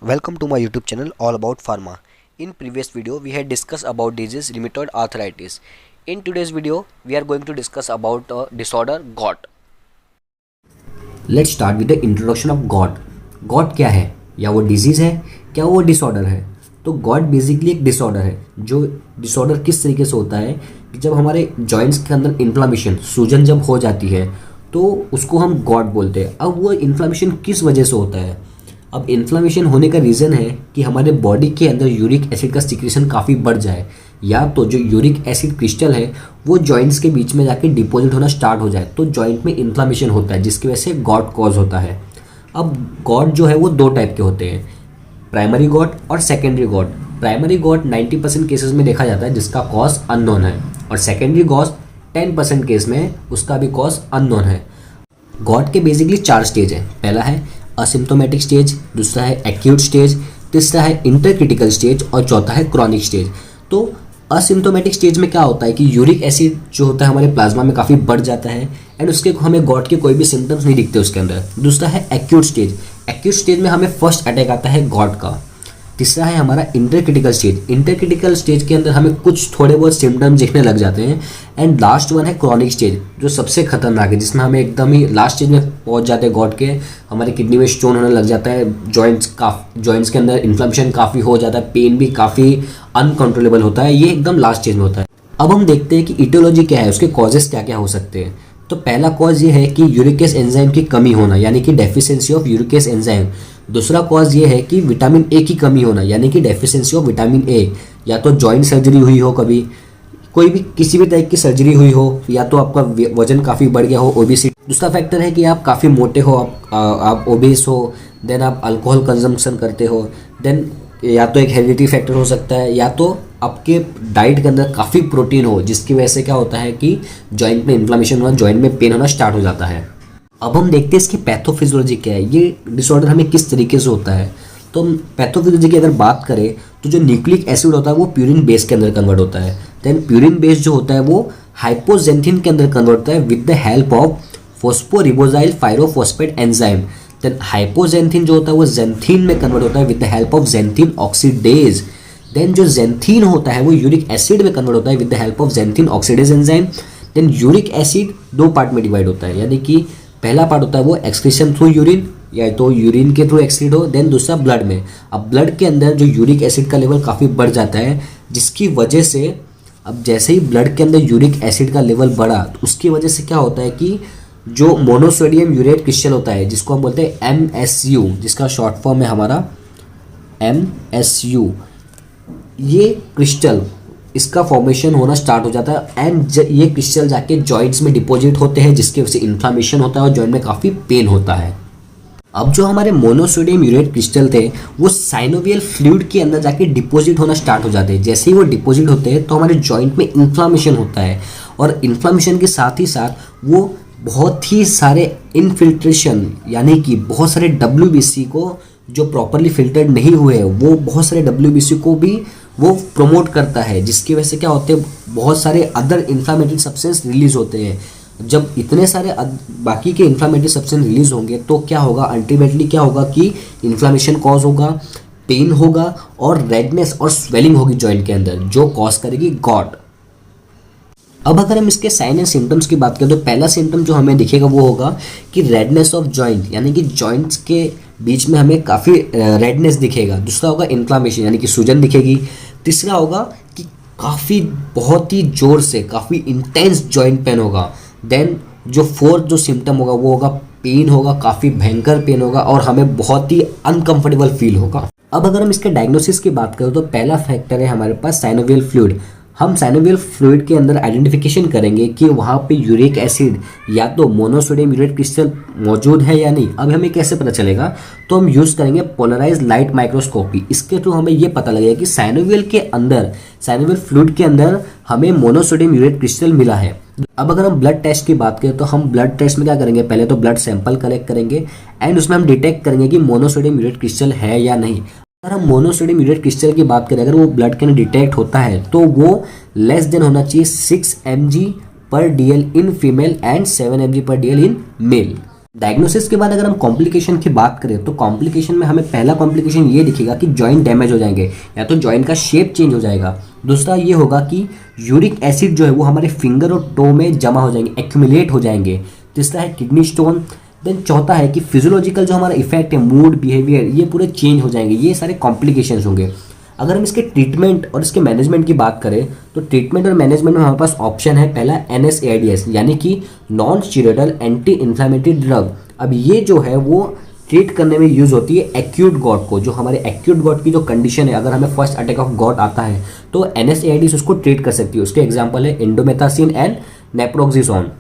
Welcome to my YouTube channel all about pharma. In previous video we had discussed about disease rheumatoid arthritis. In today's video we are going to discuss about a disorder GOT. Let's start with the introduction of got. Got क्या है, या वो disease है, क्या वो disorder है? तो got basically एक डिसऑर्डर है। जो डिसऑर्डर किस तरीके से होता है कि जब हमारे जॉइंट्स के अंदर इन्फ्लामेशन, सूजन जब हो जाती है तो उसको हम गॉट बोलते हैं। अब वो इन्फ्लामेशन किस वजह से होता है? अब इन्फ्लामेशन होने का रीज़न है कि हमारे बॉडी के अंदर यूरिक एसिड का सिक्रेशन काफ़ी बढ़ जाए, या तो जो यूरिक एसिड क्रिस्टल है वो जॉइंट्स के बीच में जाके डिपॉजिट होना स्टार्ट हो जाए, तो जॉइंट में इन्फ्लामेशन होता है जिसकी वजह से गॉट कॉज होता है। अब गॉट जो है वो दो टाइप के होते हैं, प्राइमरी गॉट और secondary got. Primary got 90% cases में देखा जाता है जिसका कॉज अननोन है, और सेकेंडरी गॉट 10% केस में उसका भी कॉज अननोन है। गॉट के बेसिकली 4 स्टेज है। पहला है असिम्प्टोमेटिक स्टेज, दूसरा है एक्यूट स्टेज, तीसरा है इंटरक्रिटिकल स्टेज और चौथा है क्रॉनिक स्टेज। तो असिम्प्टोमेटिक स्टेज में क्या होता है कि यूरिक एसिड जो होता है हमारे प्लाज्मा में काफ़ी बढ़ जाता है एंड उसके हमें गॉट के कोई भी सिम्टम्स नहीं दिखते उसके अंदर। दूसरा है एक्यूट स्टेज। एक्यूट स्टेज में हमें फर्स्ट अटैक आता है गॉट का। तीसरा है हमारा इंटरक्रिटिकल स्टेज। इंटरक्रिटिकल स्टेज के अंदर हमें कुछ थोड़े बहुत सिम्टम्स दिखने लग जाते हैं। एंड लास्ट वन है क्रॉनिक स्टेज, जो सबसे खतरनाक है, जिसमें हमें एकदम ही लास्ट स्टेज में पहुंच जाते हैं गॉट के, हमारे किडनी में स्टोन होने लग जाता है, जॉइंट्स के अंदर इन्फ्लेमेशन काफ़ी हो जाता है, पेन भी काफ़ी अनकंट्रोलेबल होता है। ये एकदम लास्ट स्टेज में होता है। अब हम देखते हैं कि इटियोलॉजी क्या है, उसके कॉजेस क्या क्या हो सकते हैं। तो पहला कॉज ये है कि यूरिकेस एंजाइम की कमी होना, यानी कि डेफिशिएंसी ऑफ यूरिकेस एंजाइम। दूसरा कॉज ये है कि विटामिन ए की कमी होना, यानी कि डेफिशिएंसी ऑफ विटामिन ए। या तो जॉइंट सर्जरी हुई हो, कभी कोई भी किसी भी टाइप की सर्जरी हुई हो, या तो आपका वजन काफ़ी बढ़ गया हो, ओबेसिटी। दूसरा फैक्टर है कि आप काफ़ी मोटे हो, आप ओबेस हो, देन आप अल्कोहल कंजम्पशन करते हो, देन या तो एक हेरिडिटी फैक्टर हो सकता है, या तो आपके डाइट के अंदर काफ़ी प्रोटीन हो, जिसकी वजह से क्या होता है कि जॉइंट में इन्फ्लेमेशन होना, जॉइंट में पेन होना स्टार्ट हो जाता है। अब हम देखते हैं इसकी पैथोफिजियोलॉजी क्या है, ये डिसऑर्डर हमें किस तरीके से होता है। तो पैथोफिजियोलॉजी की अगर बात करें तो जो न्यूक्लिक एसिड होता है वो प्यूरिन बेस के अंदर कन्वर्ट होता है। देन प्यूरिन बेस जो होता है वो हाइपोजेंथिन के अंदर कन्वर्ट होता है with the help of phosphoribosyl pyrophosphate enzyme. Then hypoxanthine जो होता है वो जेंथिन में कन्वर्ट होता है with the help of xanthine oxidase. Then जो जेंथिन होता है वो यूरिक एसिड में कन्वर्ट होता है with the help of xanthine oxidase enzyme. Then uric acid 2 part में डिवाइड होता है, यानी कि पहला पार्ट होता है वो एक्सक्रीशन थ्रू यूरिन, या तो यूरिन के थ्रू एक्सक्रीट हो, देन दूसरा ब्लड में। अब ब्लड के अंदर जो यूरिक एसिड का लेवल काफ़ी बढ़ जाता है, जिसकी वजह से अब जैसे ही ब्लड के अंदर यूरिक एसिड का लेवल बढ़ा तो उसकी वजह से क्या होता है कि जो मोनोसोडियम यूरेट क्रिस्टल होता है, जिसको हम बोलते हैं MSU, जिसका शॉर्ट फॉर्म है हमारा MSU, ये क्रिस्टल, इसका फॉर्मेशन होना स्टार्ट हो जाता है एंड ये क्रिस्टल जाके जॉइंट्स में डिपॉजिट होते हैं, जिसकी वजह से इन्फ्लामेशन होता है और जॉइंट में काफ़ी पेन होता है। अब जो हमारे मोनोसोडियम यूरेट क्रिस्टल थे वो साइनोवियल फ्लूइड के अंदर जाके डिपॉजिट होना स्टार्ट हो जाते हैं। जैसे ही वो डिपॉजिट होते हैं तो हमारे जॉइंट में इन्फ्लामेशन होता है, और इन्फ्लामेशन के साथ ही साथ वो बहुत ही सारे इनफिल्ट्रेशन, यानी कि बहुत सारे WBC को जो प्रॉपरली फिल्टर्ड नहीं हुए, वो बहुत सारे WBC को भी वो प्रमोट करता है, जिसकी वजह से क्या होते हैं बहुत सारे अदर इन्फ्लामेटरी सब्सटेंस रिलीज होते हैं। जब इतने सारे बाकी के इन्फ्लामेटरी सब्सटेंस रिलीज होंगे तो क्या होगा, अल्टीमेटली क्या होगा कि इन्फ्लामेशन कॉज होगा, पेन होगा और रेडनेस और स्वेलिंग होगी जॉइंट के अंदर, जो कॉज करेगी गॉट। अब अगर हम इसके साइन एंड सिम्टम्स की बात करें तो पहला सिम्टम जो हमें दिखेगा वो होगा कि रेडनेस ऑफ जॉइंट, यानी कि जॉइंट्स के बीच में हमें काफ़ी रेडनेस दिखेगा। दूसरा होगा इन्फ्लामेशन, यानी कि सूजन दिखेगी। तीसरा होगा कि काफ़ी बहुत ही ज़ोर से काफ़ी इंटेंस जॉइंट पेन होगा। देन जो फोर्थ जो सिम्टम होगा वो होगा पेन होगा, काफ़ी भयंकर पेन होगा और हमें बहुत ही अनकंफर्टेबल फील होगा। अब अगर हम इसके डायग्नोसिस की बात करें तो पहला फैक्टर है हमारे पास साइनोवियल फ्लूइड। हम साइनोवियल फ्लूइड के अंदर आइडेंटिफिकेशन करेंगे कि वहाँ पे यूरिक एसिड या तो मोनोसोडियम यूरेट क्रिस्टल मौजूद है या नहीं। अब हमें कैसे पता चलेगा, तो हम यूज़ करेंगे पोलराइज लाइट माइक्रोस्कोपी। इसके थ्रू हमें ये पता लगेगा कि साइनोवियल के अंदर, साइनोवियल फ्लूइड के अंदर हमें मोनोसोडियम यूरेट क्रिस्टल मिला है। अब अगर हम ब्लड टेस्ट की बात करें तो हम ब्लड टेस्ट में क्या करेंगे, पहले तो ब्लड सैंपल कलेक्ट करेंगे एंड उसमें हम डिटेक्ट करेंगे कि मोनोसोडियम यूरेट क्रिस्टल है या नहीं। अगर हम मोनोसोडियम यूरेट क्रिस्टल की बात करें, अगर वो ब्लड के अंदर डिटेक्ट होता है तो वो लेस देन होना चाहिए 6 mg/dl in female and 7 mg/dl in male. Diagnosis के बाद अगर हम कॉम्प्लिकेशन की बात करें तो कॉम्प्लिकेशन में हमें पहला कॉम्प्लिकेशन ये दिखेगा कि जॉइंट डैमेज हो जाएंगे, या तो जॉइंट का शेप चेंज हो जाएगा। दूसरा ये होगा कि यूरिक एसिड जो है वो हमारे फिंगर और टो में जमा हो जाएंगे, एक्यूमुलेट हो जाएंगे। तीसरा है किडनी स्टोन। देन चौथा है कि फिजियोलॉजिकल जो हमारा इफेक्ट है, मूड, बिहेवियर, ये पूरे चेंज हो जाएंगे। ये सारे कॉम्प्लिकेशंस होंगे। अगर हम इसके ट्रीटमेंट और इसके मैनेजमेंट की बात करें तो ट्रीटमेंट और मैनेजमेंट में हमारे पास ऑप्शन है पहला NSAIDs यानी कि non steroidal anti inflammatory drug. अब ये जो है वो ट्रीट करने में यूज़ होती है एक्यूट गॉट को। जो हमारे एक्यूट गॉट की जो कंडीशन है, अगर हमें फर्स्ट अटैक ऑफ गॉट आता है तो NSAIDs उसको ट्रीट कर सकती है। उसके एग्जाम्पल है इंडोमेथासिन एंड नेप्रोक्सिसोन।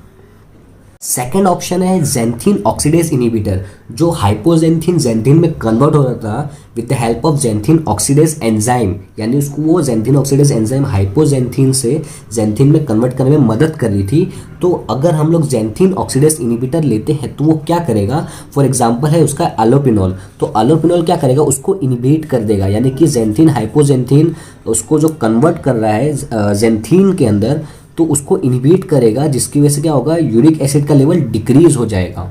सेकेंड ऑप्शन है ज़ैंथीन ऑक्सीडेज इनिबिटर, जो हाइपोजेंथीन ज़ैंथीन में कन्वर्ट हो रहा था with the help of xanthine oxidase enzyme, यानी उसको वो ज़ैंथीन ऑक्सीडेज एंजाइम हाइपोजेंथीन से ज़ैंथीन में कन्वर्ट करने में मदद कर रही थी। तो अगर हम लोग ज़ैंथीन ऑक्सीडेज इनिबिटर लेते हैं तो वो क्या करेगा, फॉर एग्जाम्पल है उसका एलोपिनॉल। तो एलोपिनॉल क्या करेगा, उसको इनिबिट कर देगा, यानी कि ज़ैंथीन हाइपोजेंथीन उसको जो कन्वर्ट कर रहा है ज़ैंथीन के अंदर, तो उसको इनहिबिट करेगा, जिसकी वजह से क्या होगा, यूरिक एसिड का लेवल डिक्रीज हो जाएगा।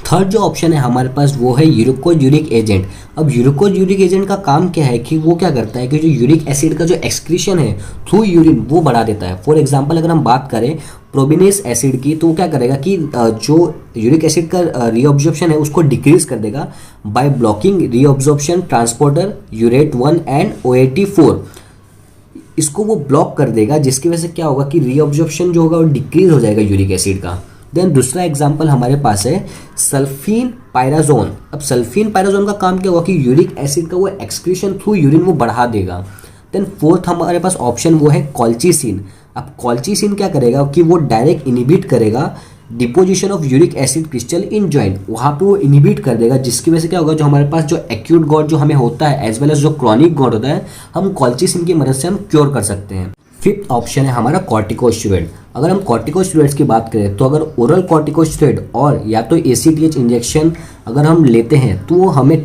थर्ड जो ऑप्शन है हमारे पास वो है यूरिकोज यूरिक एजेंट। अब यूरिकोज यूरिक एजेंट का काम क्या है कि वो क्या करता है कि जो यूरिक एसिड का जो एक्सक्रीशन है थ्रू यूरिन वो बढ़ा देता है। फॉर एग्जांपल अगर हम बात करें प्रोबिनेस एसिड की, तो वो क्या करेगा कि जो यूरिक एसिड का रीअब्जॉर्प्शन है उसको डिक्रीज कर देगा by blocking reabsorption transporter urate 1 and OAT4। इसको वो ब्लॉक कर देगा, जिसकी वजह से क्या होगा कि रीअब्जॉर्प्शन जो होगा वो डिक्रीज हो जाएगा यूरिक एसिड का। देन दूसरा एग्जांपल हमारे पास है सल्फीन पायराजोन। अब सल्फीन पायराजोन का काम क्या होगा कि यूरिक एसिड का वो एक्सक्रीशन थ्रू यूरिन वो बढ़ा देगा। देन फोर्थ हमारे पास ऑप्शन वो है कॉल्चिसिन। अब कॉल्चिसिन क्या करेगा कि वो डायरेक्ट इनिबिट करेगा deposition of uric acid crystal in joint, वहाँ पे वो इनिबिट कर देगा, जिसकी वजह से क्या होगा, जो हमारे पास जो एक्यूट गॉट जो हमें होता है एज वेल एज जो क्रॉनिक गॉट होता है, हम कॉल्चिसिन की मदद से हम क्योर कर सकते हैं। फिफ्थ ऑप्शन है हमारा कॉर्टिकोस्टेरॉइड। अगर हम कॉर्टिकोस्टेरॉइड्स की बात करें तो अगर ओरल कॉर्टिकोस्टेरॉइड और या तो ACTH इंजेक्शन अगर हम लेते हैं तो वो हमें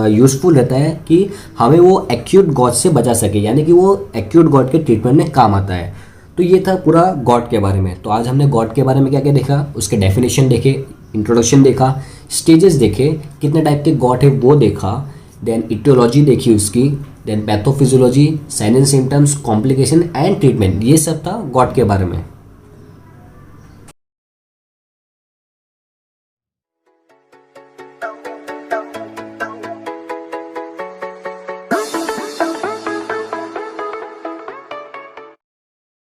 यूज़फुल रहता है कि हमें वो एक्यूट गॉट से बचा सके, यानी कि वो एक्यूट गॉट के ट्रीटमेंट में काम आता है। तो ये था पूरा गॉट के बारे में। तो आज हमने गॉट के बारे में क्या क्या देखा, उसके डेफिनेशन देखे, इंट्रोडक्शन देखा, स्टेजेस देखे, कितने टाइप के गॉट है वो देखा, देन इटियोलॉजी देखी उसकी, then pathophysiology, sign and symptoms, complication and treatment, ये सब था गॉट के बारे में।